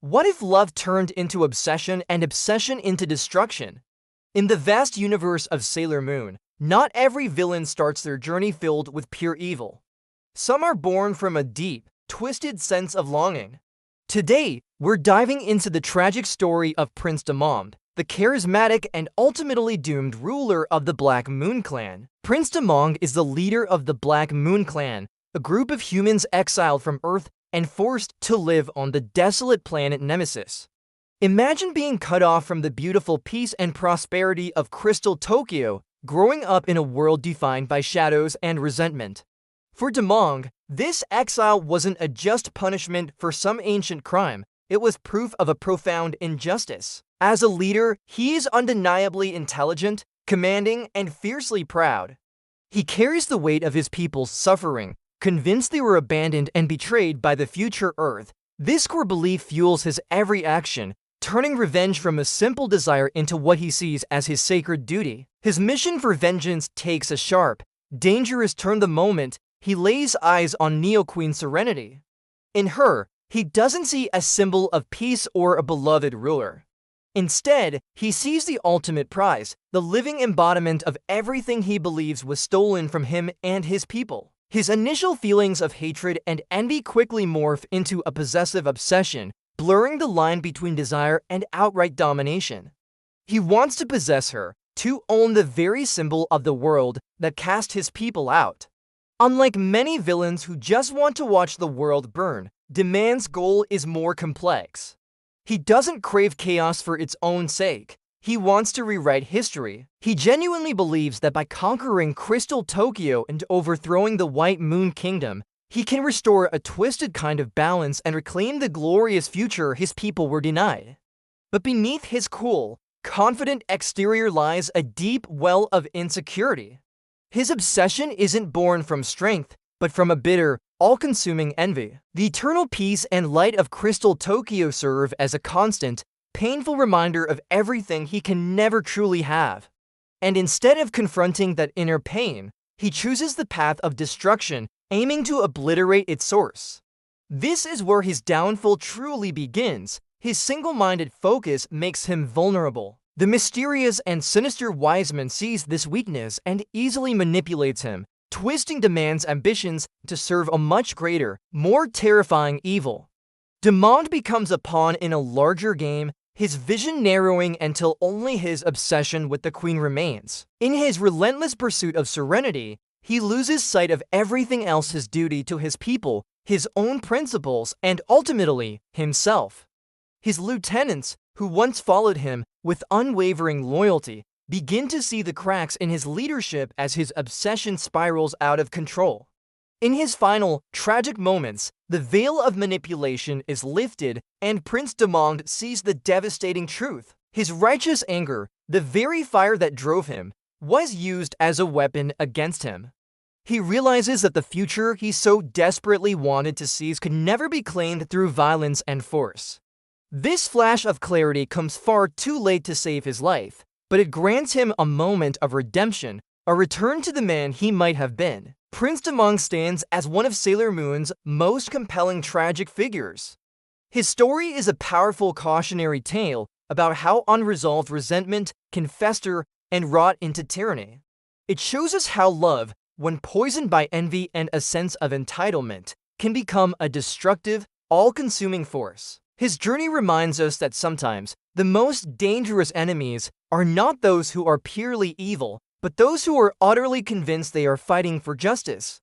What if love turned into obsession and obsession into destruction? In the vast universe of Sailor Moon, not every villain starts their journey filled with pure evil. Some are born from a deep, twisted sense of longing. Today, we're diving into the tragic story of Prince Demond, the charismatic and ultimately doomed ruler of the Black Moon Clan. Prince Demond is the leader of the Black Moon Clan, a group of humans exiled from Earth and forced to live on the desolate planet Nemesis. Imagine being cut off from the beautiful peace and prosperity of Crystal Tokyo, growing up in a world defined by shadows and resentment. For Demond, this exile wasn't a just punishment for some ancient crime, it was proof of a profound injustice. As a leader, he is undeniably intelligent, commanding, and fiercely proud. He carries the weight of his people's suffering, convinced they were abandoned and betrayed by the future Earth. This core belief fuels his every action, turning revenge from a simple desire into what he sees as his sacred duty. His mission for vengeance takes a sharp, dangerous turn the moment he lays eyes on Neo Queen Serenity. In her, he doesn't see a symbol of peace or a beloved ruler. Instead, he sees the ultimate prize, the living embodiment of everything he believes was stolen from him and his people. His initial feelings of hatred and envy quickly morph into a possessive obsession, blurring the line between desire and outright domination. He wants to possess her, to own the very symbol of the world that cast his people out. Unlike many villains who just want to watch the world burn, Demond's goal is more complex. He doesn't crave chaos for its own sake. He wants to rewrite history. He genuinely believes that by conquering Crystal Tokyo and overthrowing the White Moon Kingdom, he can restore a twisted kind of balance and reclaim the glorious future his people were denied. But beneath his cool, confident exterior lies a deep well of insecurity. His obsession isn't born from strength, but from a bitter, all-consuming envy. The eternal peace and light of Crystal Tokyo serve as a constant, painful reminder of everything he can never truly have. And instead of confronting that inner pain, he chooses the path of destruction, aiming to obliterate its source. This is where his downfall truly begins. His single-minded focus makes him vulnerable. The mysterious and sinister Wiseman sees this weakness and easily manipulates him, twisting Demond's ambitions to serve a much greater, more terrifying evil. Demond becomes a pawn in a larger game, his vision narrowing until only his obsession with the Queen remains. In his relentless pursuit of serenity, he loses sight of everything else: his duty to his people, his own principles, and ultimately, himself. His lieutenants, who once followed him with unwavering loyalty, begin to see the cracks in his leadership as his obsession spirals out of control. In his final, tragic moments, the veil of manipulation is lifted and Prince Demond sees the devastating truth. His righteous anger, the very fire that drove him, was used as a weapon against him. He realizes that the future he so desperately wanted to seize could never be claimed through violence and force. This flash of clarity comes far too late to save his life, but it grants him a moment of redemption, a return to the man he might have been. Prince Demond stands as one of Sailor Moon's most compelling tragic figures. His story is a powerful cautionary tale about how unresolved resentment can fester and rot into tyranny. It shows us how love, when poisoned by envy and a sense of entitlement, can become a destructive, all-consuming force. His journey reminds us that sometimes the most dangerous enemies are not those who are purely evil, but those who are utterly convinced they are fighting for justice.